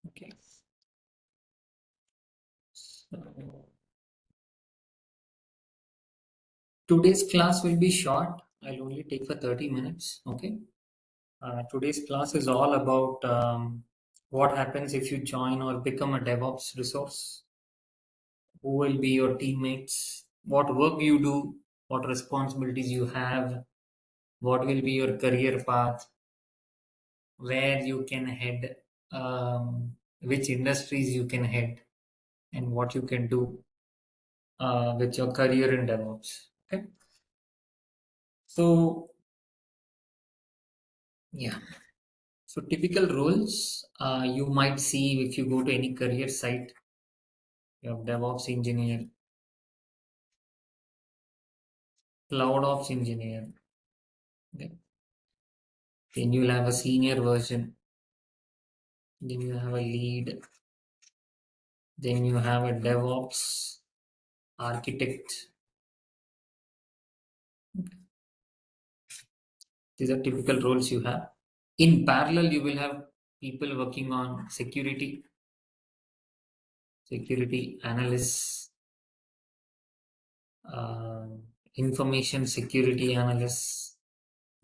Okay. So today's class will be short. I'll only take for 30 minutes. Okay. Today's class is all about what happens if you join or become a DevOps resource. Who will be your teammates? What work you do? What responsibilities you have? What will be your career path? Where you can head? Which industries you can head? And what you can do with your career in DevOps. Okay. So yeah. So typical roles you might see if you go to any career site. You have DevOps engineer, Cloud Ops engineer. Okay. Then you'll have a senior version. Then you have a lead. Then you have a DevOps architect. These are typical roles you have. In parallel, you will have people working on security analysts, uh, information security analysts.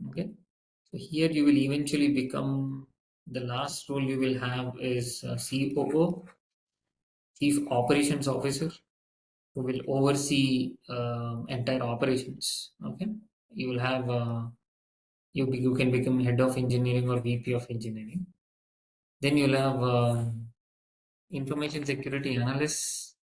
Okay. So here you will eventually become the last role you will have is COO, Chief Operations Officer, who will oversee entire operations. Okay. You will have you can become head of engineering or VP of engineering. Then you'll have information security analyst,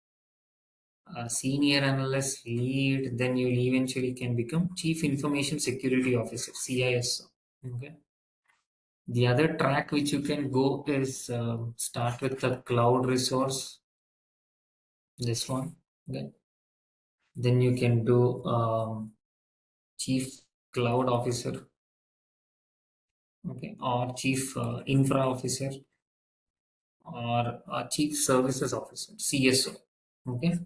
senior analyst, lead. Then you'll eventually can become chief information security officer, CISO. Okay. The other track which you can go is start with the cloud resource. This one. Okay. Then you can do chief cloud officer. Okay, or chief infra officer or chief services officer, CSO. Okay,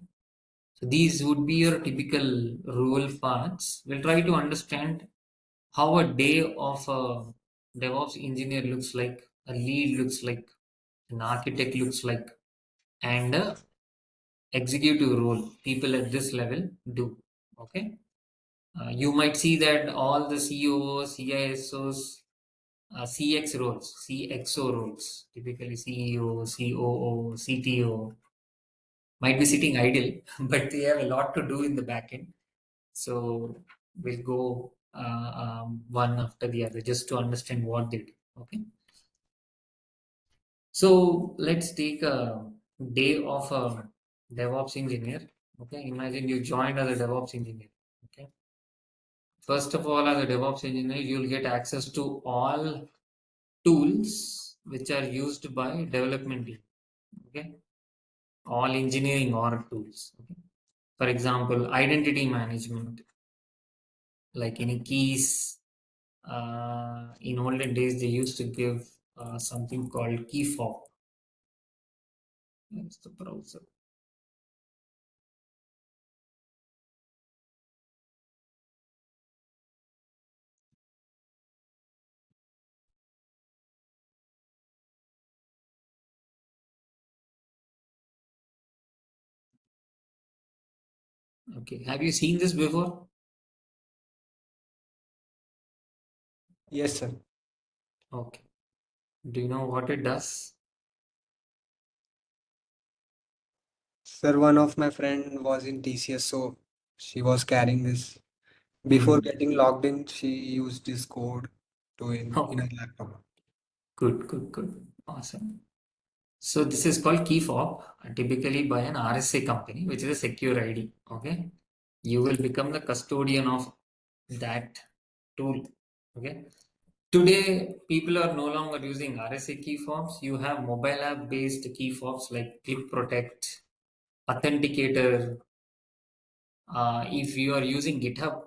so these would be your typical role paths. We'll try to understand how a day of a DevOps engineer looks like, a lead looks like, an architect looks like, and a executive role people at this level do. Okay, you might see that all the COOs, CISOs, CXO roles, typically CEO, COO, CTO, might be sitting idle, but they have a lot to do in the back end. So we'll go one after the other just to understand what they do. Okay. So let's take a day of a DevOps engineer. Okay. Imagine you joined as a DevOps engineer. Okay. First of all, as a DevOps engineer, you'll get access to all tools which are used by development team. Okay. All engineering or tools. Okay. For example, identity management, like any keys. In olden days, they used to give something called key fob. That's the browser. Okay. Have you seen this before? Yes, sir. Okay. Do you know what it does? Sir, one of my friend was in TCS, so she was carrying this. Before getting logged in, she used this code to in her Okay. laptop. Good, good, good. Awesome. So this is called key fob, typically by an RSA company, which is a secure ID. Okay. You will become the custodian of that tool. Okay. Today, people are no longer using RSA key fobs. You have mobile app based key fobs like Click Protect, Authenticator. If you are using GitHub,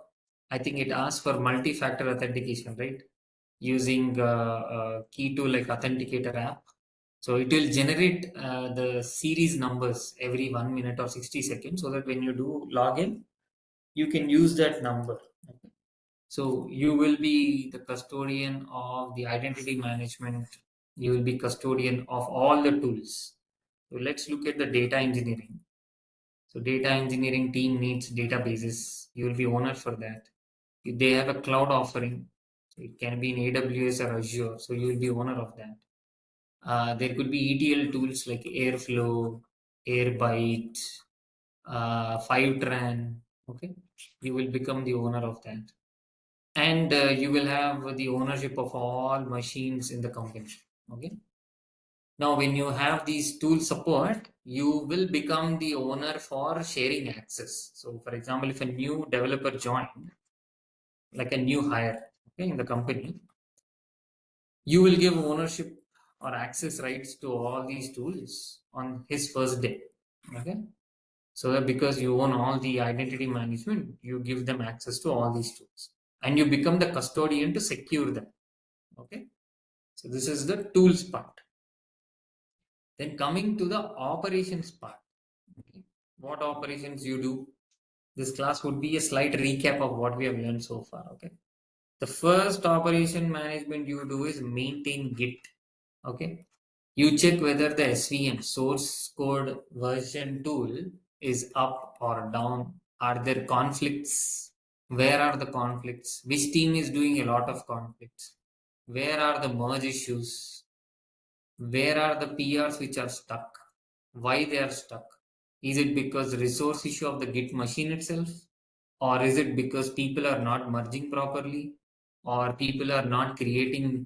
I think it asks for multi factor authentication, right? Using a key tool like Authenticator app. So it will generate the series numbers every 1 minute or 60 seconds so that when you do login, you can use that number. Okay. So you will be the custodian of the identity management You will be custodian of all the tools. So let's look at the data engineering. So data engineering team needs databases. You will be owner for that. If they have a cloud offering, so it can be in AWS or Azure. So you will be owner of that. There could be ETL tools like Airflow, Airbyte, Fivetran. Okay, you will become the owner of that, and you will have the ownership of all machines in the company. Okay. Now, when you have these tool support, you will become the owner for sharing access. So, for example, if a new developer joined, like a new hire, okay, in the company, you will give ownership or access rights to all these tools on his first day. Okay. So that because you own all the identity management, you give them access to all these tools and you become the custodian to secure them. Okay. So this is the tools part. Then coming to the operations part. Okay. What operations you do? This class would be a slight recap of what we have learned so far. Okay. The first operation management you do is maintain Git. Okay. You check whether the SVM source code version tool is up or down. Are there conflicts? Where are the conflicts? Which team is doing a lot of conflicts? Where are the merge issues? Where are the PRs which are stuck? Why they are stuck? Is it because resource issue of the Git machine itself? Or is it because people are not merging properly? Or people are not creating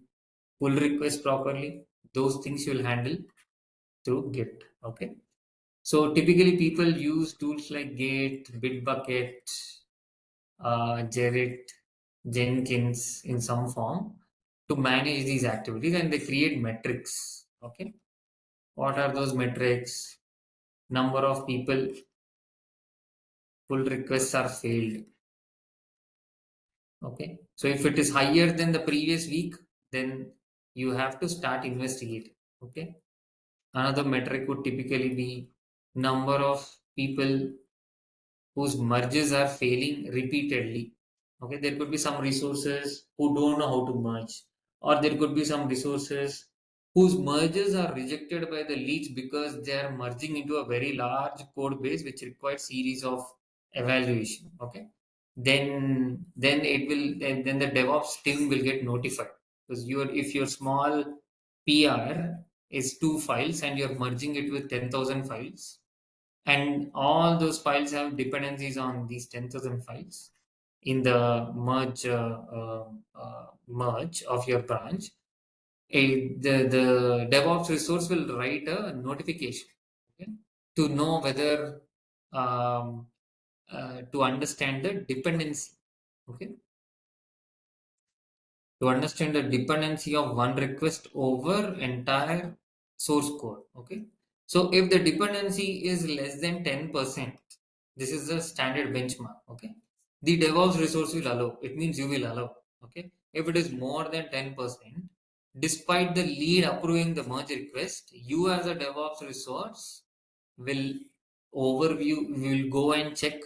pull requests properly? Those things you'll handle through Git. Okay. So typically people use tools like Git, Bitbucket, Gerrit, Jenkins in some form to manage these activities and they create metrics. Okay. What are those metrics? Number of people pull requests are failed. Okay. So if it is higher than the previous week, then you have to start investigating. Okay. Another metric would typically be number of people whose merges are failing repeatedly. Okay, there could be some resources who don't know how to merge, or there could be some resources whose merges are rejected by the leads because they are merging into a very large code base which requires series of evaluation. Okay, then it will then the DevOps team will get notified because if your small PR is 2 files and you're merging it with 10,000 files and all those files have dependencies on these 10,000 files in the merge of your branch. The DevOps resource will write a notification, okay, to know whether um, to understand the dependency. Okay, to understand the dependency of one request over entire source code. Okay. So if the dependency is less than 10%, this is the standard benchmark. Okay. The DevOps resource will allow. It means you will allow. Okay. If it is more than 10%, despite the lead approving the merge request, you as a DevOps resource will will go and check,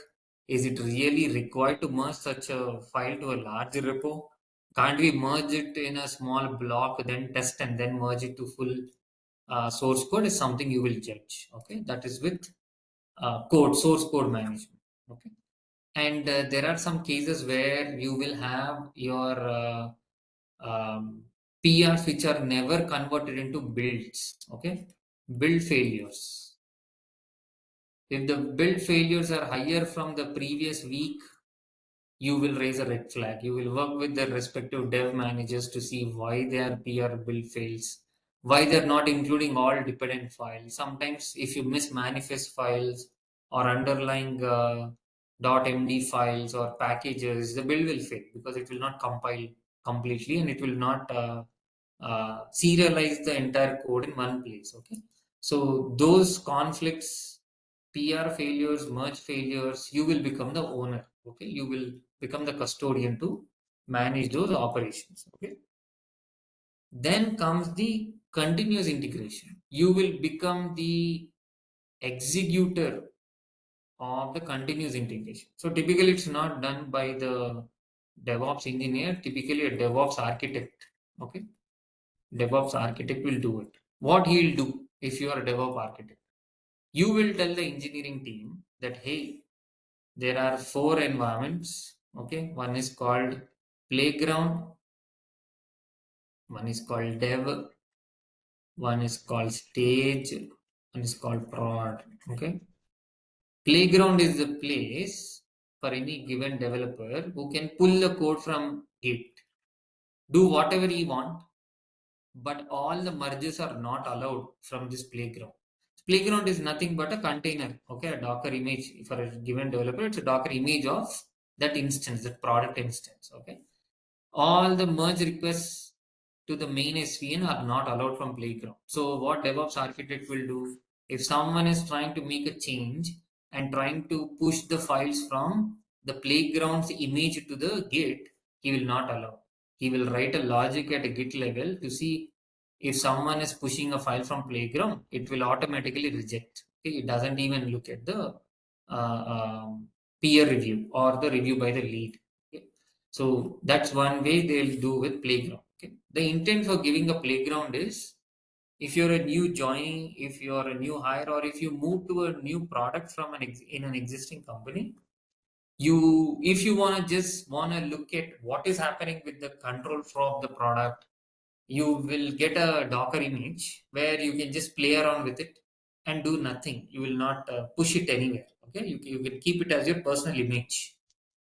is it really required to merge such a file to a large repo? Can't we merge it in a small block, then test and then merge it to full source code is something you will judge. Okay, that is with source code management. Okay, and there are some cases where you will have your PRs which are never converted into builds. Okay, build failures. If the build failures are higher from the previous week, you will raise a red flag. You will work with the respective dev managers to see why their PR build fails, why they're not including all dependent files. Sometimes, if you miss manifest files or underlying .md files or packages, the build will fail because it will not compile completely and it will not serialize the entire code in one place. Okay, so those conflicts, PR failures, merge failures, you will become the owner. Okay, you will become the custodian to manage those operations. Okay, then comes the continuous integration. You will become the executor of the continuous integration. So typically, it's not done by the DevOps engineer. Typically, a DevOps architect. Okay, DevOps architect will do it. What he'll do if you are a DevOps architect? You will tell the engineering team that, hey, there are four environments. Okay, one is called playground, one is called dev, one is called stage, one is called prod. Okay, playground is the place for any given developer who can pull the code from Git, do whatever he want, but all the merges are not allowed from this playground. Playground is nothing but a container, okay, a Docker image for a given developer. It's a Docker image of that instance, that product instance, okay. All the merge requests to the main SVN are not allowed from playground. So what DevOps architect will do, if someone is trying to make a change and trying to push the files from the playground's image to the Git, he will not allow. He will write a logic at a Git level to see if someone is pushing a file from playground, it will automatically reject. Okay? It doesn't even look at the peer review or the review by the lead. Okay? So that's one way they'll do with playground. Okay? The intent for giving a playground is if you're a new join, if you're a new hire, or if you move to a new product from in an existing company, you if you want to just want to look at what is happening with the control flow of the product, you will get a Docker image where you can just play around with it and do nothing. You will not push it anywhere. Okay, you can keep it as your personal image.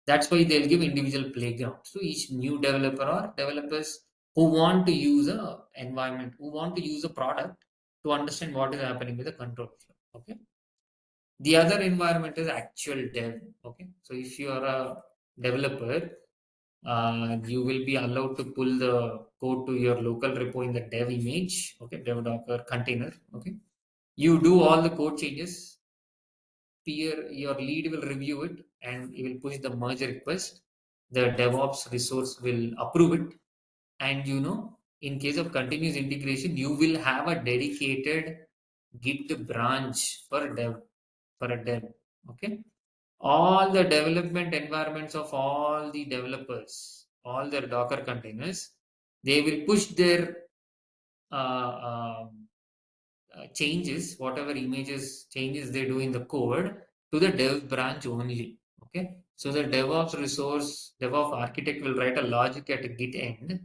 That's why they'll give individual playgrounds to each new developer or developers who want to use a environment, who want to use a product to understand what is happening with the control flow. Okay. The other environment is actual dev. Okay. So if you are a developer, you will be allowed to pull the code to your local repo in the dev image, okay, dev docker container. Okay. You do all the code changes. Your lead will review it and he will push the merge request. The DevOps resource will approve it. And in case of continuous integration, you will have a dedicated Git branch for a dev. Okay. All the development environments of all the developers, all their Docker containers, they will push their uh, um, changes, whatever images changes they do in the code, to the dev branch only. Okay. So the DevOps resource, DevOps architect will write a logic at a Git end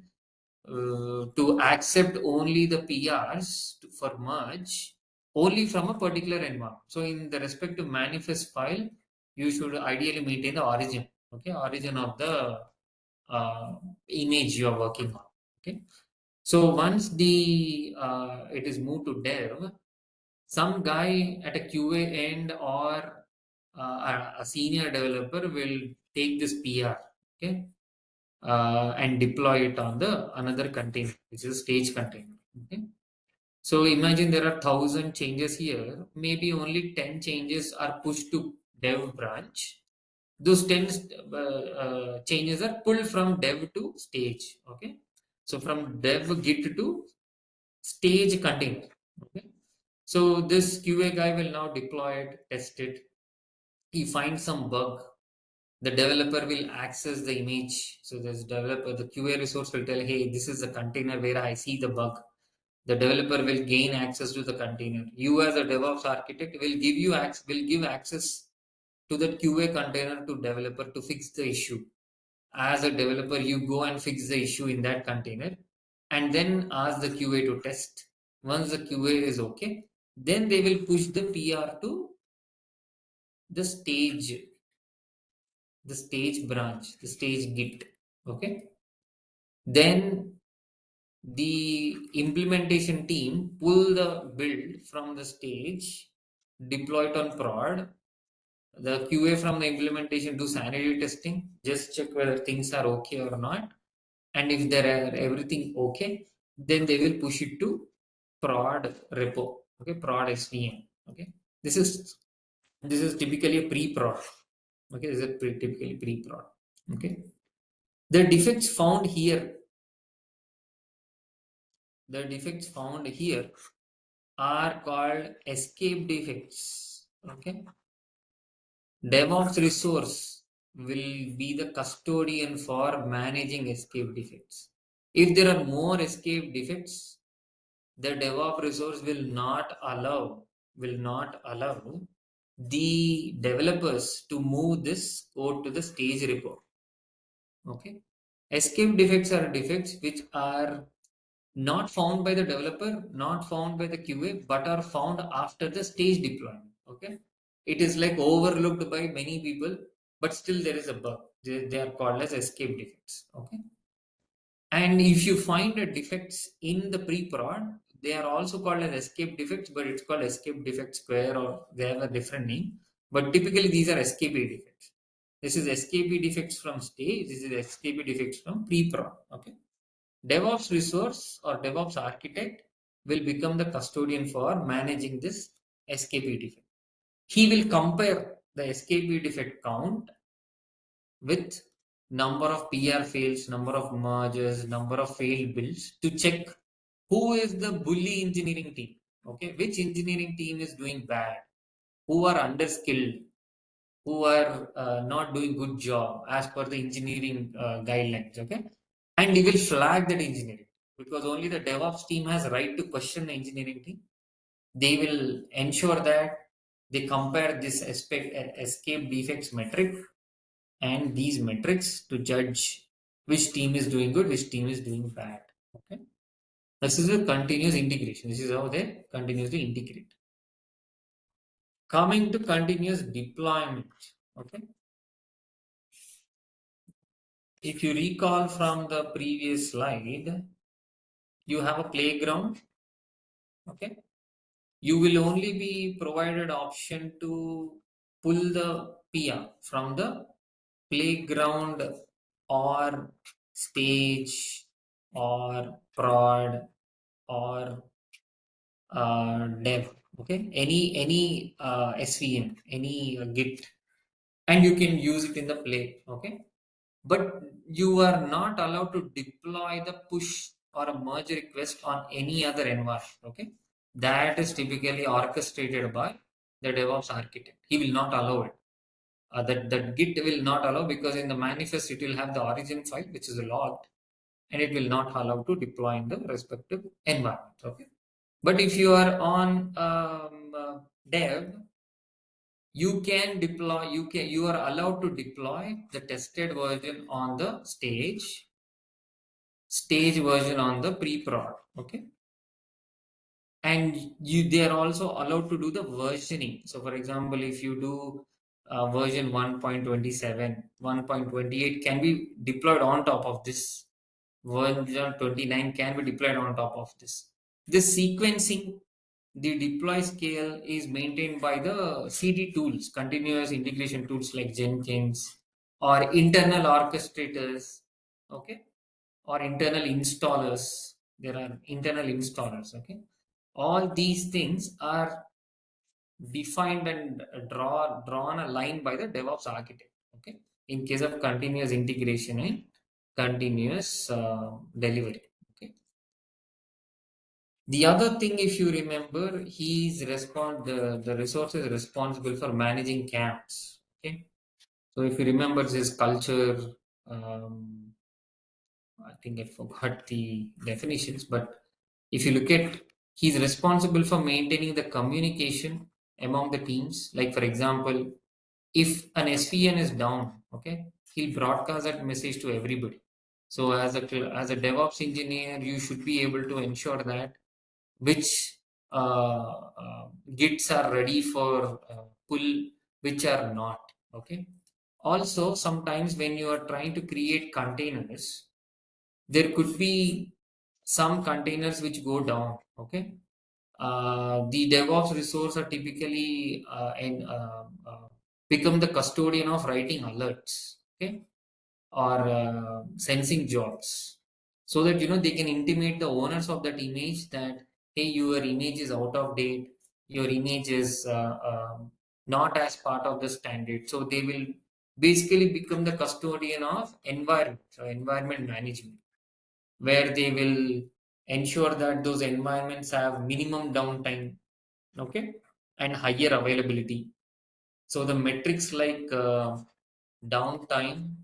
to accept only the PRs for merge only from a particular environment. So in the respective manifest file, you should ideally maintain the origin, okay, origin of the image you are working on. Okay. So once the it is moved to dev, some guy at a QA end or a senior developer will take this PR, okay, and deploy it on the another container, which is a stage container. Okay. So imagine there are 1,000 changes here. Maybe only 10 changes are pushed to dev branch. Those 10 changes are pulled from dev to stage. Okay. So from dev git to stage container. Okay. So this QA guy will now deploy it, test it. He finds some bug. The developer will access the image. So this developer, the QA resource will tell, hey, this is a container where I see the bug. The developer will gain access to the container. You as a DevOps architect will give access to the QA container to developer to fix the issue. As a developer, you go and fix the issue in that container and then ask the QA to test. Once the QA is okay, then they will push the PR to the stage branch, the stage git. Okay. Then the implementation team pull the build from the stage, deploy it on prod. The QA from the implementation do sanity testing, just check whether things are okay or not. And if there are everything okay, then they will push it to prod repo. Okay, prod SVN. Okay. This is typically a pre-prod. Okay, this is typically pre-prod. Okay. The defects found here, the defects found here are called escape defects. Okay. DevOps resource will be the custodian for managing escape defects. If there are more escape defects, the DevOps resource will not allow the developers to move this code to the stage report. Okay. Escape defects are defects which are not found by the developer, not found by the QA, but are found after the stage deployment. Okay. It is like overlooked by many people, but still there is a bug. They are called as escape defects. Okay. And if you find the defects in the pre-prod, they are also called as escape defects, but it's called escape defect square or they have a different name. But typically these are escape defects. This is escape defects from stage. This is escape defects from pre-prod. Okay. DevOps resource or DevOps architect will become the custodian for managing this escape defect. He will compare the escape defect count with number of PR fails, number of mergers, number of failed builds to check who is the bully engineering team. Okay, which engineering team is doing bad, who are underskilled, who are not doing good job as per the engineering guidelines. Okay, and he will flag that engineering because only the DevOps team has right to question the engineering team. They will ensure that they compare this escape defects metric and these metrics to judge which team is doing good, which team is doing bad. Okay, this is a continuous integration. This is how they continuously integrate. Coming to continuous deployment. Okay, if you recall from the previous slide, you have a playground. Okay, you will only be provided option to pull the PR from the playground or stage or prod or dev. Okay, any svn, any git, and you can use it in the play. Okay, but you are not allowed to deploy the push or a merge request on any other environment. Okay, that is typically orchestrated by the DevOps architect. He will not allow it. That git will not allow, because in the manifest it will have the origin file which is logged, and it will not allow to deploy in the respective environment. Okay, but if you are on dev, you are allowed to deploy the tested version on the stage version on the pre-prod. Okay, and they are also allowed to do the versioning. So for example, if you do version 1.27, 1.28 can be deployed on top of this, version 29 can be deployed on top of this. This sequencing, the deploy scale is maintained by the CD tools, continuous integration tools like Jenkins or internal orchestrators. Okay, or internal installers. There are internal installers. Okay, all these things are defined and drawn a line by the DevOps architect. Okay, in case of continuous integration and continuous delivery. Okay, the other thing, if you remember, the resource is responsible for managing camps. Okay, so if you remember this culture, um, I think I forgot the definitions, but if you look at, he's responsible for maintaining the communication among the teams. Like for example, if an SVN is down, okay, he'll broadcast that message to everybody. So as a DevOps engineer, you should be able to ensure that which gits are ready for pull, which are not. Okay. Also, sometimes when you are trying to create containers, there could be some containers which go down. Okay, the DevOps resource are typically become the custodian of writing alerts. Okay, or sensing jobs, so that they can intimate the owners of that image that, hey, your image is out of date, your image is not as part of the standard. So they will basically become the custodian of environment, so environment management, where they will ensure that those environments have minimum downtime. Okay, and higher availability. So the metrics like downtime,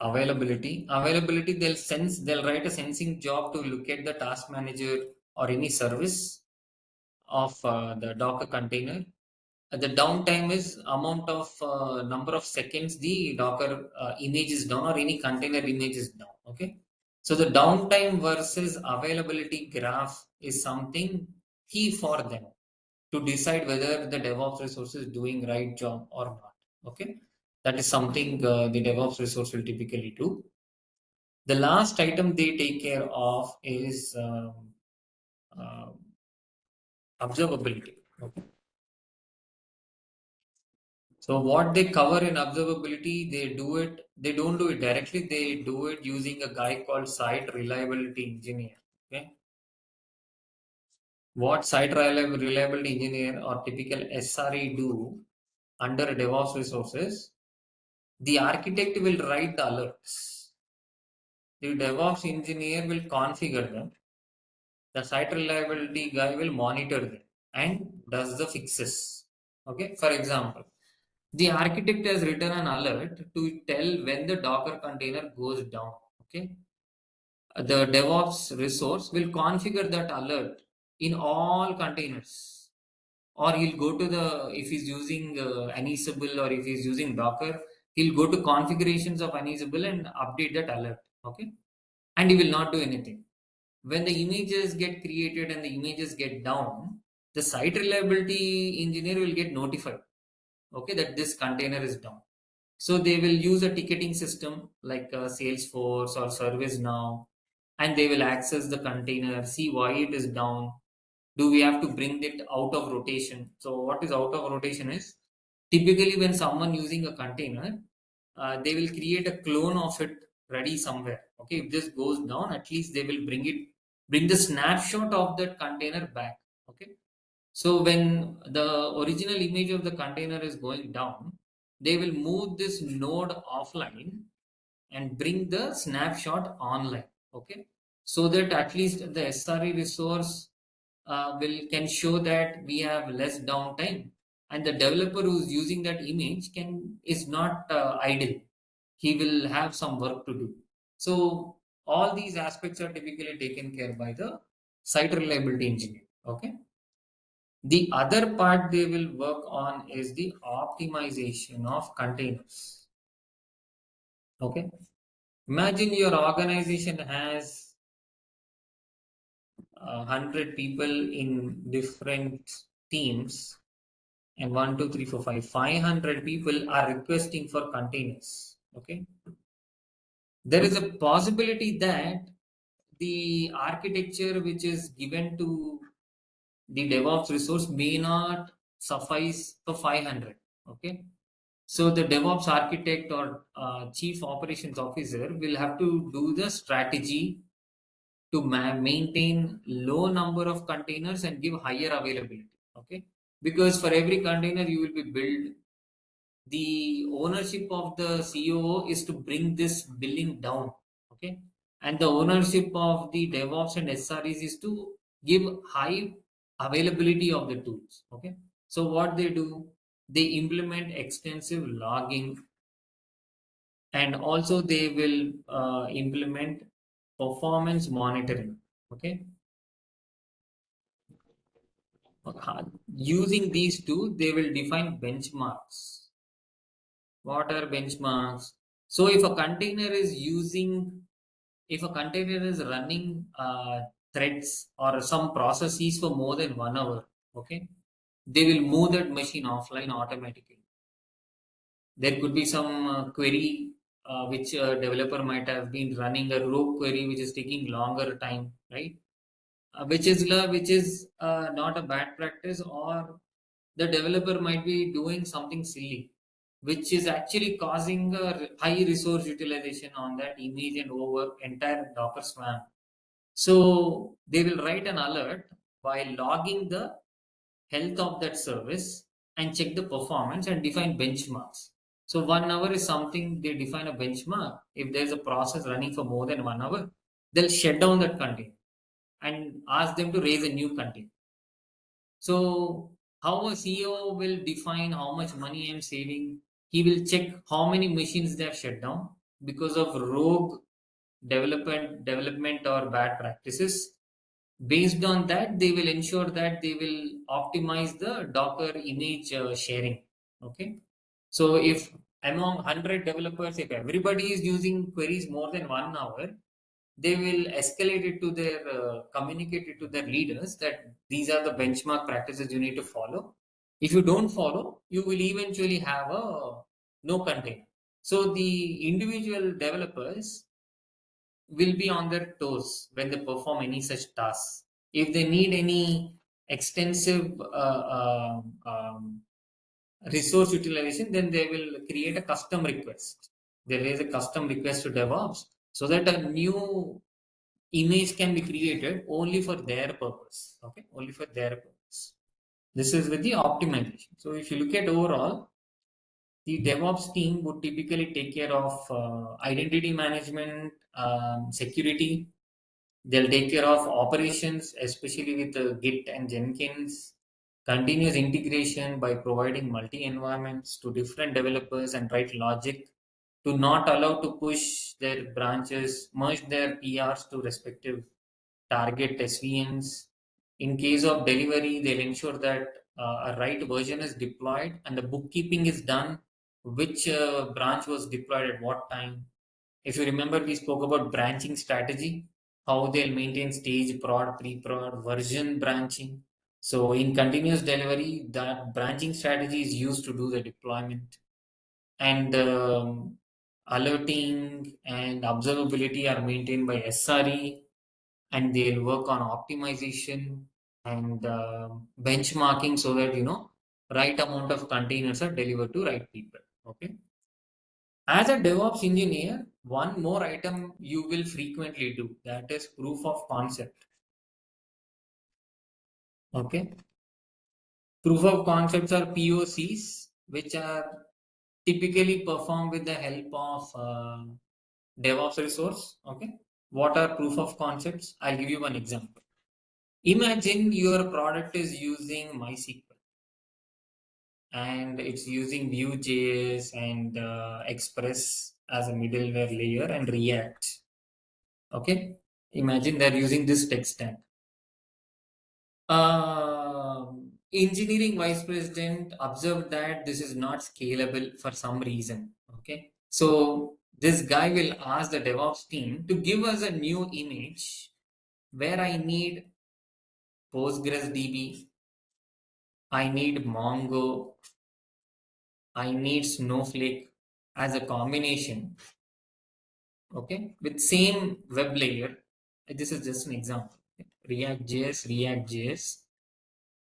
Availability, they'll write a sensing job to look at the task manager or any service of the Docker container. The downtime is amount of number of seconds the Docker image is down or any container image is down. Okay. So the downtime versus availability graph is something key for them to decide whether the DevOps resource is doing right job or not. Okay. That is something the DevOps resource will typically do. The last item they take care of is uh, observability. Okay. So what they cover in observability, they don't do it directly, they do it using a guy called site reliability engineer. Okay. What reliability engineer or typical SRE do under DevOps resources, the architect will write the alerts. The DevOps engineer will configure them. The site reliability guy will monitor them and does the fixes. Okay. For example, the architect has written an alert to tell when the Docker container goes down. Okay. The DevOps resource will configure that alert in all containers. Or he'll go to the, if he's using Ansible or if he's using Docker, he'll go to configurations of Ansible and update that alert. Okay. And he will not do anything. When the images get created and the images get down, the site reliability engineer will get notified, okay, that this container is down. So they will use a ticketing system like Salesforce or ServiceNow, and they will access the container, see why it is down. Do we have to bring it out of rotation? So what is out of rotation is typically when someone using a container, they will create a clone of it ready somewhere. Okay, if this goes down, at least they will bring the snapshot of that container back. Okay, so when the original image of the container is going down, they will move this node offline and bring the snapshot online. Okay, so that at least the SRE resource will can show that we have less downtime, and the developer who's using that image can is not idle. He will have some work to do. So all these aspects are typically taken care by the site reliability engineer. Okay. The other part they will work on is the optimization of containers. Okay. Imagine your organization has 100 people in different teams, and 500 people are requesting for containers. Okay. There is a possibility that the architecture which is given to the DevOps resource may not suffice for 500. Okay. So the DevOps architect or chief operations officer will have to do the strategy to maintain low number of containers and give higher availability. Okay. Because for every container you will be build, the ownership of the COO is to bring this billing down. Okay. And the ownership of the DevOps and SREs is to give high availability of the tools. Okay. So what they do, they implement extensive logging, and also they will implement performance monitoring. Okay. Using these two, they will define benchmarks. What are benchmarks? So if a container is running threads or some processes for more than 1 hour, okay, they will move that machine offline automatically. There could be some query which a developer might have been running a rogue query which is taking longer time, right? Which is not a bad practice, or the developer might be doing something silly which is actually causing a high resource utilization on that image and over entire Docker swarm. So they will write an alert by logging the health of that service and check the performance and define benchmarks. So 1 hour is something they define a benchmark. If there's a process running for more than 1 hour, they'll shut down that container and ask them to raise a new container. So how a CEO will define how much money I'm saving? He will check how many machines they have shut down. because of rogue development or bad practices. Based on that, they will ensure that they will optimize the Docker image sharing. Okay. So if among 100 developers, if everybody is using queries more than 1 hour, they will escalate it to their, communicate it to their leaders that these are the benchmark practices you need to follow. If you don't follow, you will eventually have a no container. So the individual developers will be on their toes when they perform any such tasks. If they need any extensive resource utilization, then they will create a custom request. They raise a custom request to DevOps so that a new image can be created only for their purpose. Okay, only for their purpose. This is with the optimization. So if you look at overall, the DevOps team would typically take care of identity management, security. They'll take care of operations, especially with Git and Jenkins, continuous integration by providing multi environments to different developers and write logic to not allow to push their branches, merge their PRs to respective target SVMs. In case of delivery, they'll ensure that a right version is deployed and the bookkeeping is done, which branch was deployed at what time. If you remember, we spoke about branching strategy, how they'll maintain stage prod, pre-prod, version branching. So in continuous delivery, that branching strategy is used to do the deployment. And alerting and observability are maintained by SRE, and they'll work on optimization and benchmarking so that right amount of containers are delivered to right people. Okay. As a DevOps engineer, one more item you will frequently do, that is proof of concept. Okay. Proof of concepts are POCs, which are typically performed with the help of DevOps resource. Okay. What are proof of concepts? I'll give you one example. Imagine your product is using MySQL and it's using Vue.js and Express as a middleware layer and React. Okay. Imagine they're using this tech stack. Engineering vice president observed that this is not scalable for some reason. Okay. So this guy will ask the DevOps team to give us a new image where I need PostgreSDB, I need Mongo, I need Snowflake as a combination, okay, with same web layer. This is just an example. React.js,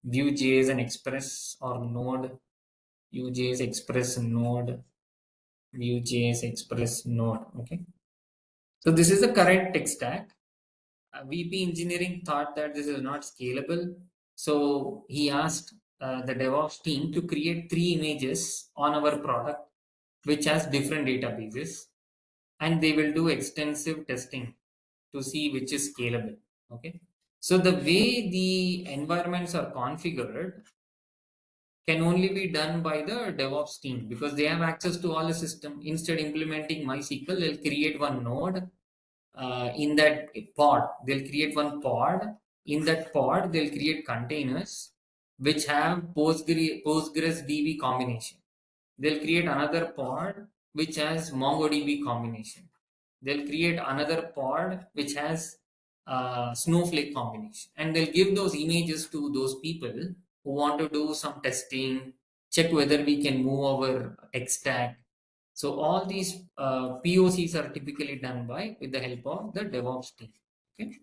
Vue.js and Express or Node, Vue.js, Express, Node, Vue.js, Express, Node. Okay. So this is the current tech stack. VP engineering thought that this is not scalable. So he asked the DevOps team to create 3 images on our product, which has different databases, and they will do extensive testing to see which is scalable. Okay. So the way the environments are configured can only be done by the DevOps team because they have access to all the system. Instead implementing MySQL, they'll create one node in that pod. They'll create one pod. In that pod, they'll create containers which have Postgres DB combination. They'll create another pod which has MongoDB combination. They'll create another pod which has Snowflake combination, and they'll give those images to those people who want to do some testing, check whether we can move our tech stack. So all these POCs are typically done by with the help of the DevOps team. Okay.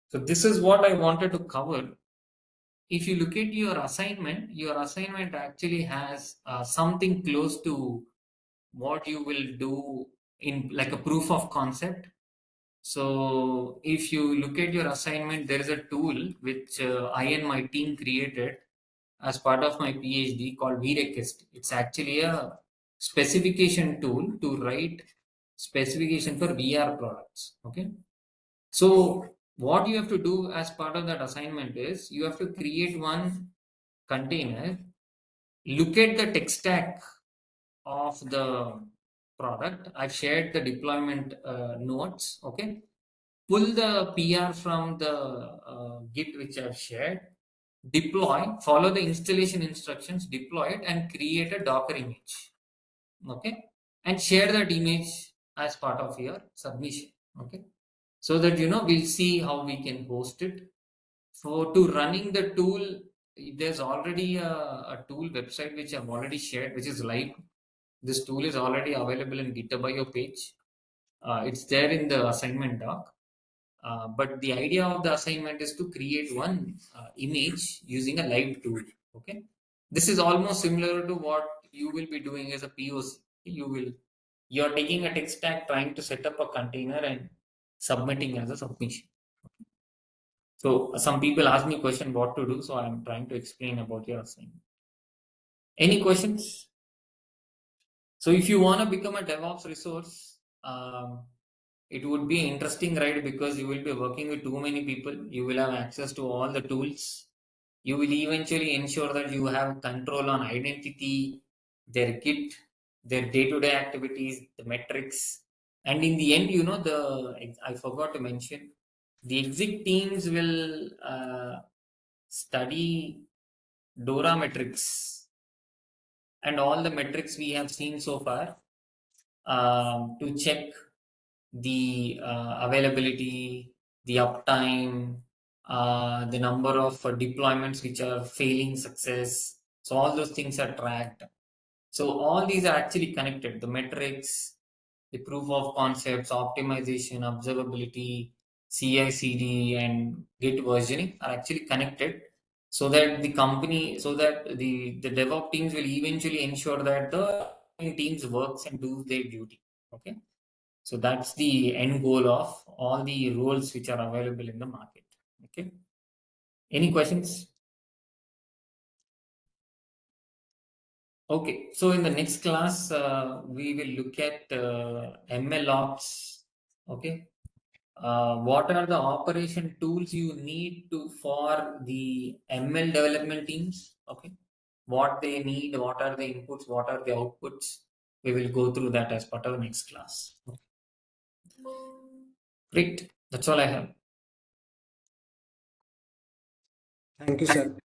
So this is what I wanted to cover. If you look at your assignment actually has something close to what you will do in like a proof of concept. So if you look at your assignment, there is a tool which I and my team created as part of my PhD called VRequest. It's actually a specification tool to write specification for VR products. Okay. So what you have to do as part of that assignment is you have to create one container, look at the tech stack of the product. I shared the deployment notes. Okay, pull the PR from the Git which I've shared, deploy, follow the installation instructions, deploy it, and create a Docker image. Okay, and share that image as part of your submission. Okay, so that we'll see how we can host it. So to running the tool, there's already a tool website which I've already shared, which is live. This tool is already available in GitHub page. It's there in the assignment doc. But the idea of the assignment is to create one image using a live tool. Okay, this is almost similar to what you will be doing as a POC. You're taking a tech stack, trying to set up a container and submitting as a submission. So some people ask me question what to do, so I'm trying to explain about your assignment. Any questions? So if you want to become a DevOps resource, it would be an interesting ride because you will be working with too many people. You will have access to all the tools. You will eventually ensure that you have control on identity, their Git, their day-to-day activities, the metrics, and in the end, I forgot to mention, the exec teams will study Dora metrics and all the metrics we have seen so far to check the availability, the uptime, the number of deployments which are failing success. So all those things are tracked. So all these are actually connected. The metrics, the proof of concepts, optimization, observability, CI/CD, and Git versioning are actually connected, so that the DevOps teams will eventually ensure that the teams works and do their duty. Okay, so that's the end goal of all the roles which are available in the market. Okay, any questions? Okay, so in the next class, we will look at ML ops. Okay, what are the operation tools you need to for the ML development teams? Okay, what they need, what are the inputs, what are the outputs? We will go through that as part of the next class. Okay. Great, that's all I have. Thank you, sir.